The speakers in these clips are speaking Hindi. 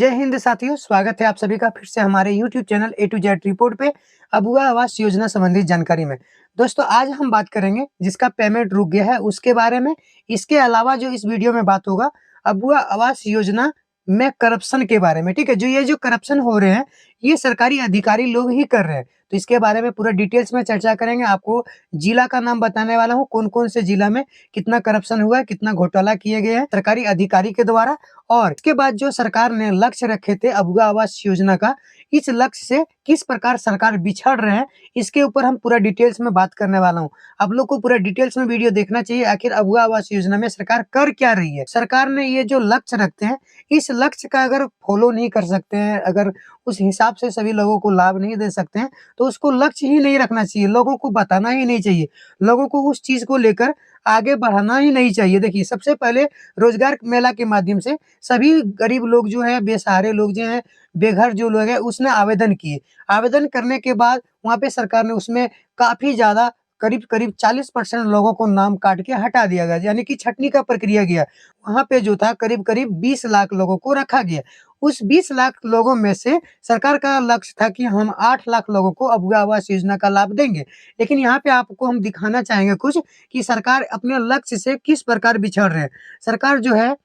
जय हिंद साथियों, स्वागत है आप सभी का फिर से हमारे YouTube channel A to Z report पे अबुआ आवास योजना संबंधित जानकारी में। दोस्तों आज हम बात करेंगे जिसका पेमेंट रुक गया है उसके बारे में। इसके अलावा जो इस वीडियो में बात होगा अबुआ आवास योजना में करप्शन के बारे में, ठीक है। जो करप्शन हो रहे हैं ये सरकारी अधिकारी लोग ही कर रहे हैं, तो इसके बारे में पूरा डिटेल्स में चर्चा करेंगे। आपको जिला का नाम बताने वाला हूँ, कौन-कौन से जिला में कितना करप्शन हुआ है, कितना घोटाला किए गए हैं सरकारी अधिकारी के द्वारा। और इसके बाद जो सरकार ने लक्ष्य रखे थे अबुआ आवास योजना का, इस लक्ष्य से किस प्रकार सरकार बिछड़ रहे हैं, इसके ऊपर हम पूरा डिटेल्स में बात करने वाला हूँ। आप लोग को पूरा डिटेल्स में वीडियो देखना चाहिए, आखिर अबुआ आवास योजना में सरकार कर क्या रही है। सरकार ने ये जो लक्ष्य रखते हैं, इस लक्ष्य का अगर फॉलो नहीं कर सकते हैं, अगर उस हिसाब से सभी लोगों को लाभ नहीं दे सकते हैं, तो उसको लक्ष्य ही नहीं रखना चाहिए, लोगों को बताना ही नहीं चाहिए, लोगों को उस चीज़ को लेकर आगे बढ़ाना ही नहीं चाहिए। देखिए, सबसे पहले रोजगार मेला के माध्यम से सभी गरीब लोग जो हैं, बेसहारे लोग जो हैं, बेघर जो लोग हैं, उसने आवेदन किए। आवेदन करने के बाद वहाँ पे सरकार ने उसमें काफ़ी ज़्यादा करीब-करीब 40% लोगों को नाम काट के हटा दिया गया, यानी कि छँटनी का प्रक्रिया गया। वहाँ पे जो था करीब-करीब 20 लाख लोगों को रखा गया। उस 20 लाख लोगों में से सरकार का लक्ष्य था कि हम 8 लाख लोगों को अबुआ आवास योजना का लाभ देंगे। लेकिन यहाँ पे आपको हम दिखाना चाहेंगे कुछ कि सरकार अपने लक्ष्य से किस प्रकार बिछड़ रहे हैं। सरकार जो है,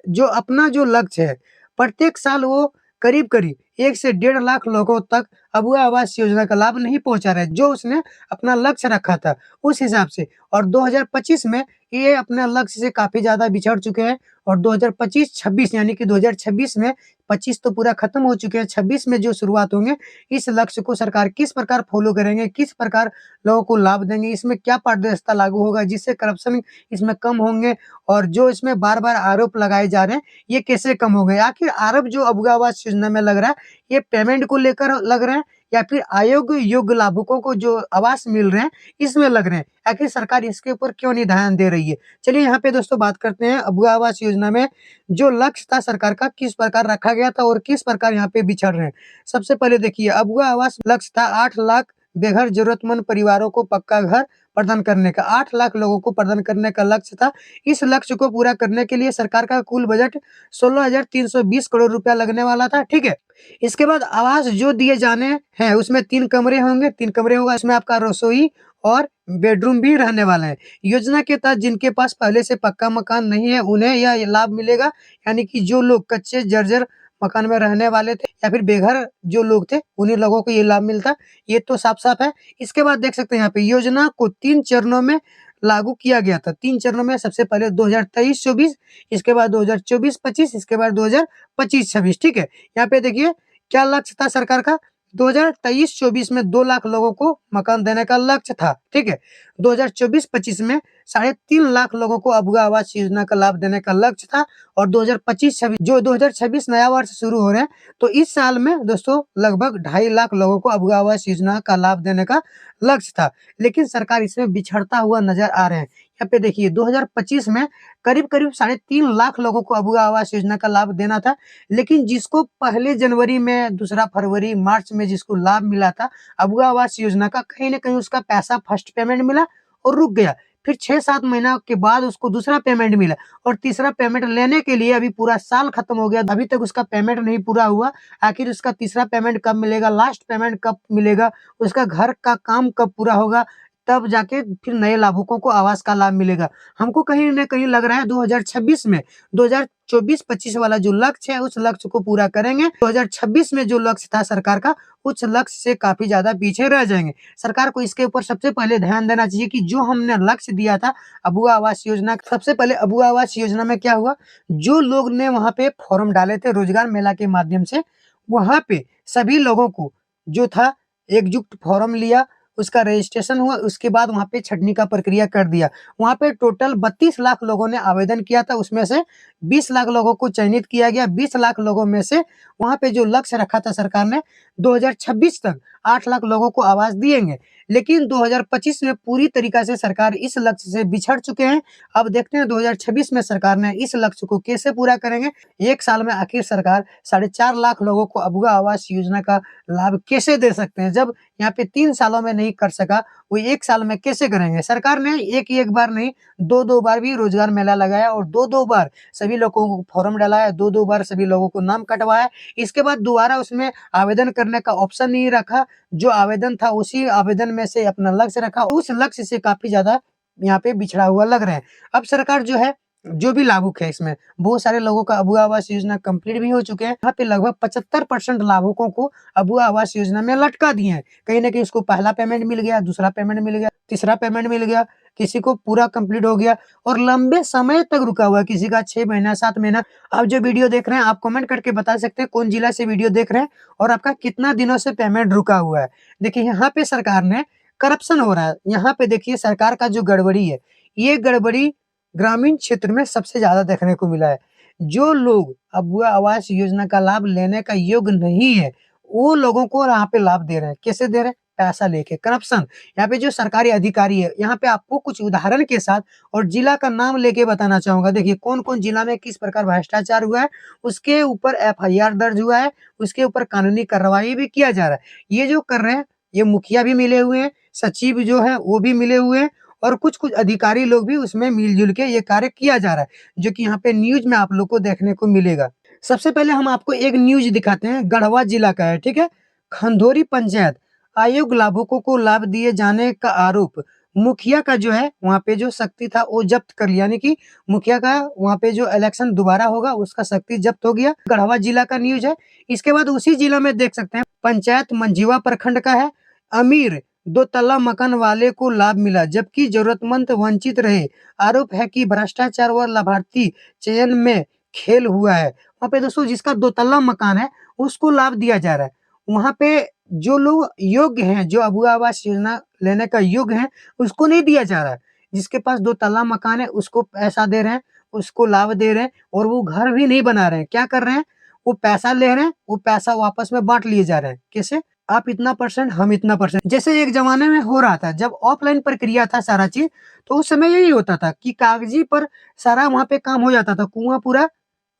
जो अपना जो लक्ष्य है, प्रत्येक साल वो करीब-करीब 1 से डेढ़ लाख लोगों तक अबुआ आवास योजना का लाभ नहीं पहुँचा रहा है, जो उसने अपना लक्ष्य रखा था, उस हिसाब से। और 2025 में ये अपने लक्ष्य से काफ़ी ज़्यादा बिछड़ चुके हैं और 2025-26 यानी कि 2026 में 25 तो पूरा खत्म हो चुके हैं, 26 में जो शुरुआत होंगे, इस लक्ष्य को सरकार किस प्रकार फ़ॉलो करेंगे, किस प्रकार लोगों को लाभ देंगे, इसमें क्या पारदर्शिता लागू होगा, जिससे करप्शन इसमें कम होंगे और जो इसमें बार-बार आरोप लगाए जा रहे हैं, ये कैसे कम हो गए? आखिर आरोप जो अबुआ आवास योजना में लग रहा है, ये पेमेंट को लेकर लग रहे हैं या फिर अयोग्य योग्य लाभुकों को जो आवास मिल रहे हैं, इसमें लग रहे हैं? आखिर सरकार इसके ऊपर क्यों नहीं ध्यान दे रही है? चलिए यहाँ पे दोस्तों बात करते हैं अबुआ आवास योजना में जो लक्ष्य था सरकार का, किस प्रकार रखा गया था और किस प्रकार यहाँ पे बिछड़ रहे हैं। सबसे पहले देखिए, अबुआ आवास लक्ष्य था 8 लाख बेघर जरूरतमंद परिवारों को पक्का घर प्रदान करने का, 8 लाख लोगों को प्रदान करने का लक्ष्य था। इस लक्ष्य को पूरा करने के लिए सरकार का कुल बजट 16,320 करोड़ रुपया लगने वाला था, ठीक है? इसके बाद आवास जो दिए जाने हैं उसमें 3 कमरे होंगे, 3 कमरे होगा, इसमें आपका रसोई और बेडरूम भी रहने वाला है। योजना के तहत जिनके पास पहले से पक्का मकान नहीं है, उन्हें यह लाभ मिलेगा, यानी कि जो लोग कच्चे जर्जर मकान में रहने वाले थे या फिर बेघर जो लोग थे, उन्हीं लोगों को ये लाभ मिलता, ये तो साफ-साफ है। इसके बाद देख सकते हैं यहाँ पे योजना को 3 चरणों में लागू किया गया था। 3 चरणों में, सबसे पहले 2023-24, इसके बाद 2024-25, इसके बाद 2025-26, ठीक है? यहाँ पे देखिए क्या लक्ष्य था सरकार का, 2023-24 में 2 लाख लोगों को मकान देने का लक्ष्य था, ठीक है? 2024-25 में 3.5 लाख लोगों को अबुआ आवास योजना का लाभ देने का लक्ष्य था और 2025-26 जो 2026 नया वर्ष शुरू हो रहे हैं, तो इस साल में दोस्तों लगभग 2.5 लाख लोगों को अबुआ आवास योजना का लाभ देने का लक्ष्य था। लेकिन सरकार इसमें बिछड़ता हुआ नज़र आ रहे हैं। यहाँ पे देखिए 2025 में करीब-करीब 3.5 लाख लोगों को अबुआ आवास योजना का लाभ देना था, लेकिन जिसको पहले जनवरी में, दूसरा फरवरी, मार्च में जिसको लाभ मिला था अबुआ आवास योजना का, कहीं न कहीं उसका पैसा फर्स्ट पेमेंट मिला और रुक गया। फिर 6-7 महीना के बाद उसको दूसरा पेमेंट मिला और तीसरा पेमेंट लेने के लिए अभी पूरा साल खत्म हो गया, अभी तक उसका पेमेंट नहीं पूरा हुआ। आखिर उसका तीसरा पेमेंट कब मिलेगा, लास्ट पेमेंट कब मिलेगा, उसका घर का काम कब पूरा होगा, तब जाके फिर नए लाभुकों को आवास का लाभ मिलेगा। हमको कहीं न कहीं लग रहा है 2026 में 2024-25 वाला जो लक्ष्य है, उस लक्ष्य को पूरा करेंगे। 2026 में जो लक्ष्य था सरकार का, उस लक्ष्य से काफ़ी ज़्यादा पीछे रह जाएँगे। सरकार को इसके ऊपर सबसे पहले ध्यान देना चाहिए कि जो हमने लक्ष्य दिया था अबुआ आवास योजना, सबसे पहले अबुआ आवास योजना में क्या हुआ, जो लोग ने वहाँ पे फॉर्म डाले थे रोजगार मेला के माध्यम से, वहाँ पे सभी लोगों को जो था एकजुट फॉर्म लिया, उसका रजिस्ट्रेशन हुआ, उसके बाद वहाँ पे छँटनी का प्रक्रिया कर दिया। वहाँ पे टोटल 32 लाख लोगों ने आवेदन किया था, उसमें से 20 लाख लोगों को चयनित किया गया। 20 लाख लोगों में से वहाँ पे जो लक्ष्य रखा था सरकार ने, 2026 तक 8 लाख लोगों को आवास दिएँगे। लेकिन 2025 में पूरी तरीक़ा से सरकार इस लक्ष्य से बिछड़ चुके हैं। अब देखते हैं 2026 में सरकार ने इस लक्ष्य को कैसे पूरा करेंगे। 1 साल में आखिर सरकार 4.5 लाख लोगों को अबुआ आवास योजना का लाभ कैसे दे सकते हैं, जब यहाँ पे 3 सालों में नहीं नहीं कर सका, वो 1 साल में कैसे करेंगे? सरकार ने एक बार नहीं, 2-2 बार भी रोज़गार मेला लगाया और 2-2 बार सभी लोगों को फॉर्म डलाया, 2-2 बार सभी लोगों को नाम कटवाया। इसके बाद दोबारा उसमें आवेदन करने का ऑप्शन नहीं रखा, जो आवेदन था उसी आवेदन में से अपना लक्ष्य रखा, उस लक्ष्य से काफ़ी ज़्यादा यहाँ पे बिछड़ा हुआ लग रहा है। अब सरकार जो है, जो भी लाभुक है इसमें, बहुत सारे लोगों का अबुआ आवास योजना कंप्लीट भी हो चुके हैं। यहाँ पे लगभग 75% लाभुकों को अबुआ आवास योजना में लटका दिए हैं। कहीं न कहीं उसको पहला पेमेंट मिल गया, दूसरा पेमेंट मिल गया, तीसरा पेमेंट मिल गया, किसी को पूरा कंप्लीट हो गया और लंबे समय तक रुका हुआ है, किसी का 6 महीना, 7 महीना। आप जो वीडियो देख रहे हैं, आप कमेंट करके बता सकते हैं कौन जिला से वीडियो देख रहे हैं और आपका कितना दिनों से पेमेंट रुका हुआ है। देखिए यहाँ पे सरकार ने करप्शन हो रहा है। यहाँ पे देखिए सरकार का जो गड़बड़ी है, ये गड़बड़ी ग्रामीण क्षेत्र में सबसे ज़्यादा देखने को मिला है। जो लोग अबुआ आवास योजना का लाभ लेने का योग्य नहीं है, वो लोगों को यहाँ पे लाभ दे रहे हैं। कैसे दे रहे हैं? पैसा लेके, करप्शन। यहाँ पे जो सरकारी अधिकारी है, यहाँ पे आपको कुछ उदाहरण के साथ और जिला का नाम लेके बताना चाहूँगा। देखिए कौन-कौन जिला में किस प्रकार भ्रष्टाचार हुआ है, उसके ऊपर एफआईआर दर्ज हुआ है, उसके ऊपर कानूनी कार्रवाई भी किया जा रहा है। ये जो कर रहे हैं, ये मुखिया भी मिले हुए हैं, सचिव जो है वो भी मिले हुए हैं और कुछ-कुछ अधिकारी लोग भी उसमें मिल-जुल के ये कार्य किया जा रहा है, जो कि यहाँ पे न्यूज़ में आप लोग को देखने को मिलेगा। सबसे पहले हम आपको एक न्यूज़ दिखाते हैं, गढ़वा जिला का है, ठीक है? खंधोरी पंचायत आयोग लाभुकों को लाभ दिए जाने का आरोप, मुखिया का जो है वहाँ पे जो शक्ति था वो जब्त कर लिया, यानी कि मुखिया का वहाँ पे जो इलेक्शन दोबारा होगा उसका शक्ति जब्त हो गया। गढ़वा जिला का न्यूज़ है। इसके बाद उसी जिला में देख सकते हैं पंचायत मंझिवा प्रखंड का है, अमीर 2 तल्ला मकान वाले को लाभ मिला जबकि जरूरतमंद वंचित रहे। आरोप है कि भ्रष्टाचार व लाभार्थी चयन में खेल हुआ है। वहाँ पे दोस्तों जिसका 2 तल्ला मकान है उसको लाभ दिया जा रहा है। वहाँ पे जो लोग योग्य हैं, जो अबुआ आवास योजना लेने का योग्य हैं, उसको नहीं दिया जा रहा है। जिसके पास 2 तल्ला मकान है उसको पैसा दे रहे हैं, उसको लाभ दे रहे हैं और वो घर भी नहीं बना रहे हैं। क्या कर रहे हैं? वो पैसा ले रहे हैं, वो पैसा वापस में बाँट लिए जा रहे हैं। कैसे? आप इतना परसेंट, हम इतना परसेंट। जैसे एक ज़माने में हो रहा था, जब ऑफ़लाइन प्रक्रिया था सारा चीज़, तो उस समय यही होता था कि कागज़ी पर सारा वहाँ पे काम हो जाता था। कुआँ पूरा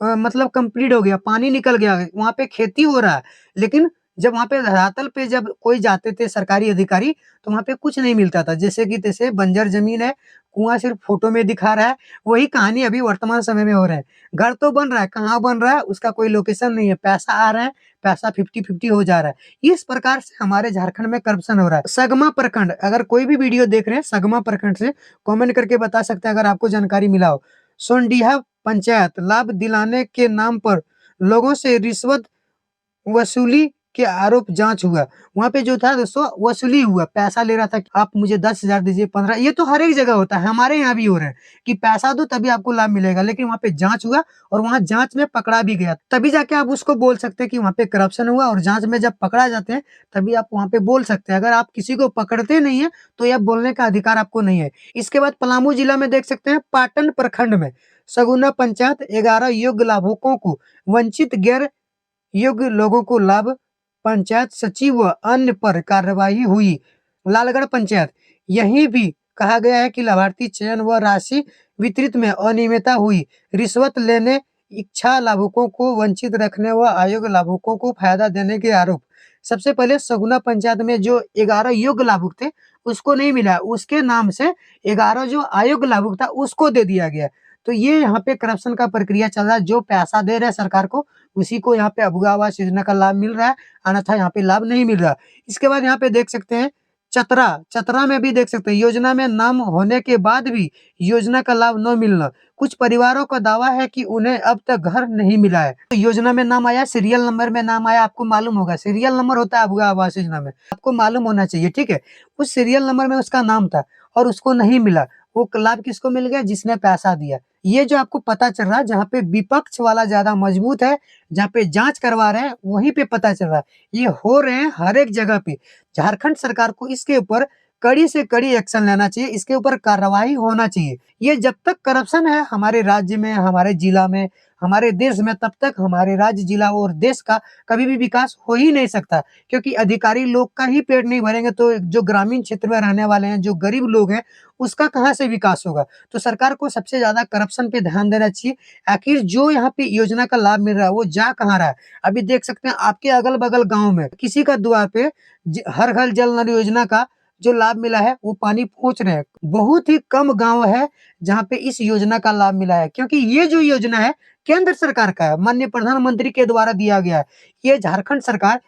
मतलब कंप्लीट हो गया, पानी निकल गया, वहाँ पे खेती हो रहा है। लेकिन जब वहाँ पे धरातल पे जब कोई जाते थे सरकारी अधिकारी, तो वहाँ पे कुछ नहीं मिलता था। जैसे कि तैसे बंजर ज़मीन है, कुआँ सिर्फ़ फ़ोटो में दिखा रहा है, वही कहानी अभी वर्तमान समय में हो रहा है। घर तो बन रहा है, कहाँ बन रहा है उसका कोई लोकेशन नहीं है, पैसा आ रहा है, पैसा 50-50 हो जा रहा है। इस प्रकार से हमारे झारखंड में करप्शन हो रहा है। सगमा प्रखंड, अगर कोई भी वीडियो देख रहे हैं सगमा प्रखंड से, कमेंट करके बता सकते हैं अगर आपको जानकारी मिला हो। सोंडीहा पंचायत लाभ दिलाने के नाम पर लोगों से रिश्वत वसूली के आरोप जाँच हुआ। वहाँ पे जो था दोस्तों वसूली हुआ, पैसा ले रहा था कि आप मुझे 10,000 दीजिए, 15, ये तो हर एक जगह होता है, हमारे यहाँ भी हो रहा है कि पैसा दो तभी आपको लाभ मिलेगा। लेकिन वहाँ पे जाँच हुआ और वहाँ जाँच में पकड़ा भी गया, तभी जाके आप उसको बोल सकते हैं कि वहाँ पे करप्शन हुआ और जाँच में जब पकड़ा जाते हैं, तभी आप वहाँ पे बोल सकते हैं। अगर आप किसी को पकड़ते नहीं हैं, तो ये बोलने का अधिकार आपको नहीं है। इसके बाद पलामू जिला में देख सकते हैं पाटन प्रखंड में सगुना पंचायत 11 योग्य लाभुकों को वंचित गैर योग्य लोगों को लाभ, पंचायत सचिव व अन्य पर कार्रवाई हुई। लालगढ़ पंचायत, यहीं भी कहा गया है कि लाभार्थी चयन व राशि वितरित में अनियमितता हुई, रिश्वत लेने, इच्छा लाभुकों को वंचित रखने व अयोग्य लाभुकों को फायदा देने के आरोप। सबसे पहले सगुना पंचायत में जो 11 योग्य लाभुक थे, उसको नहीं मिला, उसके नाम से 11 जो अयोग्य लाभुक था, उसको दे दिया गया। तो ये यहाँ पे करप्शन का प्रक्रिया चल रहा है, जो पैसा दे रहे हैं सरकार को, उसी को यहाँ पे अबुआ आवास योजना का लाभ मिल रहा है, अन्यथा यहाँ पे लाभ नहीं मिल रहा। इसके बाद यहाँ पे देख सकते हैं चतरा, चतरा में भी देख सकते हैं योजना में नाम होने के बाद भी योजना का लाभ न मिलना। कुछ परिवारों का दावा है कि उन्हें अब तक घर नहीं मिला है। तो योजना में नाम आया, सीरियल नंबर में नाम आया, आपको मालूम होगा सीरियल नंबर होता है अबुआ आवास योजना में, आपको मालूम होना चाहिए, ठीक है? उस सीरियल नंबर में उसका नाम था और उसको नहीं मिला। वो लाभ किसको मिल गया? जिसने पैसा दिया। ये जो आपको पता चल रहा है, जहाँ पे विपक्ष वाला ज़्यादा मजबूत है, जहाँ पे जाँच करवा रहे हैं, वहीं पे पता चल रहा है। ये हो रहे हैं हर एक जगह पे। झारखंड सरकार को इसके ऊपर कड़ी से कड़ी एक्शन लेना चाहिए, इसके ऊपर कार्रवाई होना चाहिए। ये जब तक करप्शन है हमारे राज्य में, हमारे जिला में, हमारे देश में, तब तक हमारे राज्य, जिला और देश का कभी भी विकास हो ही नहीं सकता। क्योंकि अधिकारी लोग का ही पेट नहीं भरेंगे तो जो ग्रामीण क्षेत्र में रहने वाले हैं, जो गरीब लोग हैं, उसका कहाँ से विकास होगा? तो सरकार को सबसे ज़्यादा करप्शन पे ध्यान देना चाहिए। आखिर जो यहाँ पे योजना का लाभ मिल रहा है, वो जा कहाँ रहा है? अभी देख सकते हैं आपके अगल-बगल गाँव में किसी का द्वार पे हर घर जल नल योजना का जो लाभ मिला है वो पानी पहुँच रहे हैं। बहुत ही कम गाँव है जहाँ पे इस योजना का लाभ मिला है, क्योंकि ये जो योजना है केंद्र सरकार का है, माननीय प्रधानमंत्री के द्वारा दिया गया है। ये झारखंड सरकार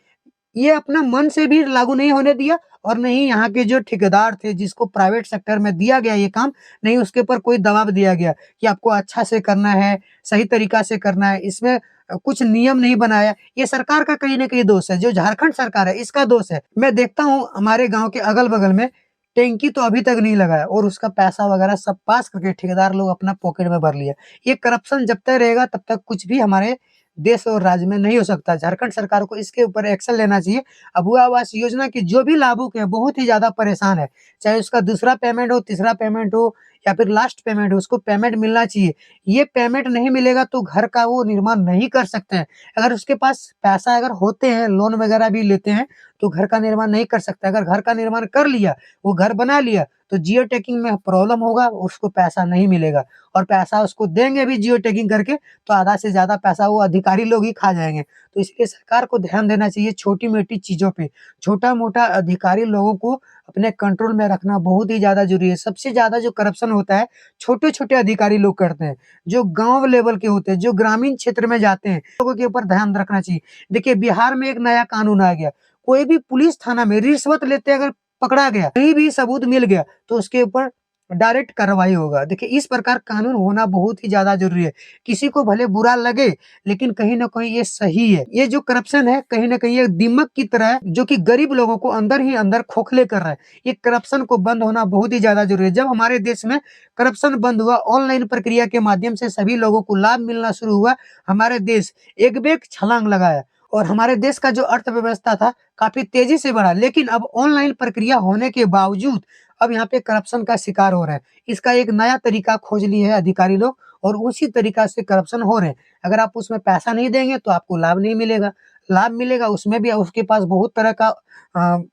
ये अपना मन से भी लागू नहीं होने दिया और नहीं यहाँ के जो ठेकेदार थे जिसको प्राइवेट सेक्टर में दिया गया ये काम, नहीं उसके ऊपर कोई दबाव दिया गया कि आपको अच्छा से करना है, सही तरीका से करना है। इसमें कुछ नियम नहीं बनाया। ये सरकार का कहीं न कहीं दोष है, जो झारखंड सरकार है इसका दोष है। मैं देखता हूँ हमारे गाँव के अगल-बगल में टैंकी तो अभी तक नहीं लगा है और उसका पैसा वगैरह सब पास करके ठेकेदार लोग अपना पॉकेट में भर लिया। ये करप्शन जब तक रहेगा तब तक कुछ भी हमारे देश और राज्य में नहीं हो सकता। झारखंड सरकार को इसके ऊपर एक्शन लेना चाहिए। अबुआ आवास योजना के जो भी लाभुक हैं बहुत ही ज़्यादा परेशान है। चाहे उसका दूसरा पेमेंट हो, तीसरा पेमेंट हो या फिर लास्ट पेमेंट हो, उसको पेमेंट मिलना चाहिए। ये पेमेंट नहीं मिलेगा तो घर का वो निर्माण नहीं कर सकते हैं। अगर उसके पास पैसा अगर होते हैं, लोन वगैरह भी लेते हैं, तो घर का निर्माण नहीं कर सकते। अगर घर का निर्माण कर लिया, वो घर बना लिया, तो जियो टैगिंग में प्रॉब्लम होगा, उसको पैसा नहीं मिलेगा और पैसा उसको देंगे भी जियो टैगिंग करके तो आधा से ज़्यादा पैसा वो अधिकारी लोग ही खा जाएँगे। तो इसलिए सरकार को ध्यान देना चाहिए छोटी-मोटी चीज़ों पे। छोटा-मोटा अधिकारी लोगों को अपने कंट्रोल में रखना बहुत ही ज़्यादा ज़रूरी है। सबसे ज़्यादा जो करप्शन होता है, छोटे-छोटे अधिकारी लोग करते हैं, जो गाँव लेवल के होते हैं, जो ग्रामीण क्षेत्र में जाते हैं, लोगों के ऊपर ध्यान रखना चाहिए। देखिए बिहार में एक नया कानून आ गया, कोई भी पुलिस थाना में रिश्वत लेते अगर पकड़ा गया, कहीं भी सबूत मिल गया, तो उसके ऊपर डायरेक्ट कार्रवाई होगा। देखिए इस प्रकार कानून होना बहुत ही ज़्यादा ज़रूरी है। किसी को भले बुरा लगे, लेकिन कहीं न कहीं ये सही है। ये जो करप्शन है, कहीं न कहीं ये दीमक की तरह है, जो कि गरीब लोगों को अंदर ही अंदर खोखले कर रहा है। ये करप्शन को बंद होना बहुत ही ज़्यादा ज़रूरी है। जब हमारे देश में करप्शन बंद हुआ, ऑनलाइन प्रक्रिया के माध्यम से सभी लोगों को लाभ मिलना शुरू हुआ, हमारे देश एक बेग छलांग लगाया और हमारे देश का जो अर्थव्यवस्था था, काफ़ी तेज़ी से बढ़ा। लेकिन अब ऑनलाइन प्रक्रिया होने के बावजूद अब यहाँ पे करप्शन का शिकार हो रहे हैं। इसका एक नया तरीका खोज लिए हैं अधिकारी लोग और उसी तरीका से करप्शन हो रहे हैं। अगर आप उसमें पैसा नहीं देंगे तो आपको लाभ नहीं मिलेगा। लाभ मिलेगा उसमें भी उसके पास बहुत तरह का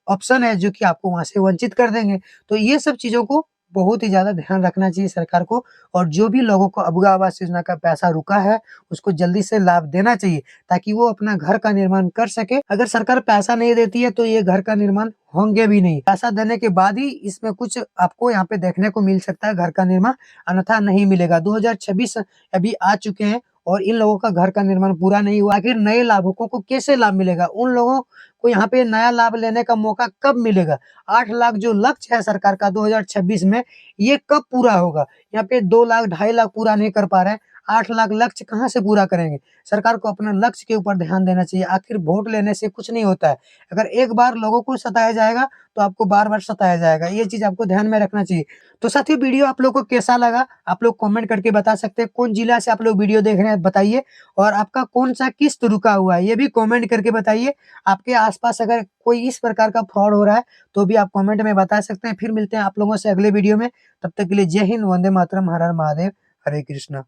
ऑप्शन है जो कि आपको वहाँ से वंचित कर देंगे। तो ये सब चीज़ों को बहुत ही ज़्यादा ध्यान रखना चाहिए सरकार को और जो भी लोगों को अबुआ आवास योजना का पैसा रुका है, उसको जल्दी से लाभ देना चाहिए ताकि वो अपना घर का निर्माण कर सके। अगर सरकार पैसा नहीं देती है तो ये घर का निर्माण होंगे भी नहीं। पैसा देने के बाद ही इसमें कुछ आपको यहाँ पे देखने को मिल सकता है घर का निर्माण, अन्यथा नहीं मिलेगा। 2026 अभी आ चुके हैं और इन लोगों का घर का निर्माण पूरा नहीं हुआ। आखिर नए लाभुकों को कैसे लाभ मिलेगा? उन लोगों को यहाँ पे नया लाभ लेने का मौका कब मिलेगा? 8 लाख जो लक्ष्य है सरकार का 2026 में, ये कब पूरा होगा? यहाँ पे 2 लाख, 2.5 लाख पूरा नहीं कर पा रहे हैं। 8 लाख लक्ष्य कहाँ से पूरा करेंगे? सरकार को अपना लक्ष्य के ऊपर ध्यान देना चाहिए। आखिर वोट लेने से कुछ नहीं होता है। अगर एक बार लोगों को सताया जाएगा, तो आपको बार-बार सताया जाएगा। ये चीज़ आपको ध्यान में रखना चाहिए। तो साथियों वीडियो आप लोगों को कैसा लगा? आप लोग कमेंट करके बता सकते हैं। कौन जिला से आप लोग वीडियो देख रहे हैं बताइए और आपका कौन-सा किस्त रुका हुआ है, ये भी कमेंट करके बताइए। आपके आस-पास अगर कोई इस प्रकार का फ्रॉड हो रहा है, तो भी आप कमेंट में बता सकते हैं। फिर मिलते हैं आप लोगों से अगले वीडियो में। तब तक के लिए जय हिंद, वंदे मातरम, हर हर महादेव, हरे कृष्णा।